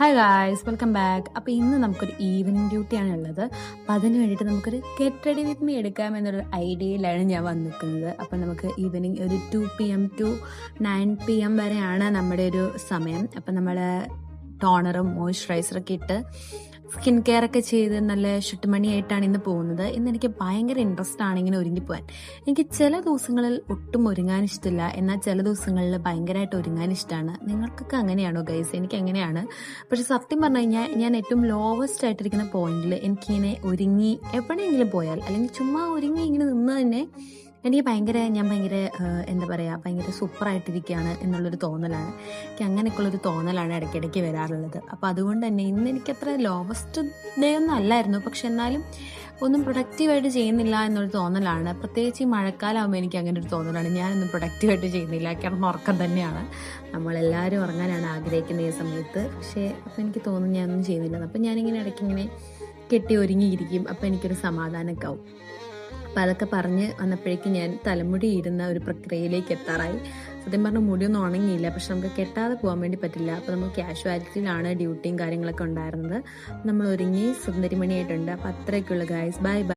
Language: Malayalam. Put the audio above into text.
Hi guys, welcome back. അപ്പോൾ ഇന്ന് നമുക്കൊരു ഈവനിങ് ഡ്യൂട്ടിയാണ് ഉള്ളത്. അപ്പോൾ അതിന് വേണ്ടിയിട്ട് നമുക്കൊരു ഗെറ്റ് റെഡി വിത്ത് മീ എടുക്കാം എന്നൊരു ഐഡിയയിലാണ് ഞാൻ വന്നിരിക്കുന്നത്. അപ്പോൾ നമുക്ക് ഈവനിങ് ഒരു 2 PM ടു 9 PM വരെയാണ് നമ്മുടെ ഒരു സമയം. അപ്പോൾ നമ്മൾ ടോണറും മോയ്സ്ചറൈസറൊക്കെ ഇട്ട് സ്കിൻ കെയർ ഒക്കെ ചെയ്ത് നല്ല ഷുട്ടുമണിയായിട്ടാണ് ഇന്ന് പോകുന്നത്. ഇന്ന് എനിക്ക് ഭയങ്കര ഇൻട്രസ്റ്റ് ആണ് ഇങ്ങനെ ഒരുങ്ങിപ്പോവാൻ. എനിക്ക് ചില ദിവസങ്ങളിൽ ഒട്ടും ഒരുങ്ങാൻ ഇഷ്ടമില്ല, എന്നാൽ ചില ദിവസങ്ങളിൽ ഭയങ്കരമായിട്ട് ഒരുങ്ങാൻ ഇഷ്ടമാണ്. നിങ്ങൾക്കൊക്കെ അങ്ങനെയാണോ ഗൈസ്? എനിക്ക് അങ്ങനെയാണ്. പക്ഷെ സത്യം പറഞ്ഞു കഴിഞ്ഞാൽ ഞാൻ ഏറ്റവും ലോവസ്റ്റ് ആയിട്ടിരിക്കുന്ന പോയിന്റിൽ എനിക്കിങ്ങനെ ഒരുങ്ങി എവിടെയെങ്കിലും പോയാൽ അല്ലെങ്കിൽ ചുമ്മാ ഒരുങ്ങി ഇങ്ങനെ നിന്ന് തന്നെ എനിക്ക് ഭയങ്കര എന്താ പറയുക, ഭയങ്കര സൂപ്പറായിട്ടിരിക്കുകയാണ് എന്നുള്ളൊരു തോന്നലാണ്. എനിക്ക് അങ്ങനെയൊക്കെയുള്ളൊരു തോന്നലാണ് ഇടയ്ക്കിടയ്ക്ക് വരാറുള്ളത്. അപ്പോൾ അതുകൊണ്ട് തന്നെ ഇന്ന് എനിക്കത്ര ലോവസ്റ്റ് ഡേ ഒന്നും അല്ലായിരുന്നു, പക്ഷെ എന്നാലും ഒന്നും പ്രൊഡക്റ്റീവായിട്ട് ചെയ്യുന്നില്ല എന്നൊരു തോന്നലാണ്. പ്രത്യേകിച്ച് ഈ മഴക്കാലമാകുമ്പോൾ എനിക്ക് അങ്ങനെ ഒരു തോന്നലാണ്, ഞാനൊന്നും പ്രൊഡക്റ്റീവായിട്ട് ചെയ്യുന്നില്ല. കാരണം ഉറക്കം തന്നെയാണ്, നമ്മളെല്ലാവരും ഉറങ്ങാനാണ് ആഗ്രഹിക്കുന്നത് ഈ സമയത്ത്. പക്ഷേ അപ്പോൾ എനിക്ക് തോന്നുന്നു ഞാനൊന്നും ചെയ്യുന്നില്ല. അപ്പം ഞാനിങ്ങനെ ഇടയ്ക്കിങ്ങനെ കെട്ടി ഒരുങ്ങിയിരിക്കും. അപ്പോൾ എനിക്കൊരു സമാധാനമൊക്കെ ആവും. അപ്പം അതൊക്കെ പറഞ്ഞ് വന്നപ്പോഴേക്കും ഞാൻ തലമുടി ഇടുന്ന ഒരു പ്രക്രിയയിലേക്ക് എത്താറായി. സത്യം പറഞ്ഞാൽ മുടിയൊന്നും ഉണങ്ങിയില്ല, പക്ഷെ നമുക്ക് കെട്ടാതെ പോകാൻ വേണ്ടി പറ്റില്ല. അപ്പോൾ നമ്മൾ കാഷ്വാലിറ്റിയിലാണ് ഡ്യൂട്ടിയും കാര്യങ്ങളൊക്കെ ഉണ്ടായിരുന്നത്. നമ്മൾ ഒരുങ്ങി സുന്ദരിമണിയായിട്ടുണ്ട്. അപ്പോൾ അത്രയൊക്കെയുള്ള ഗൈസ്. Bye bye.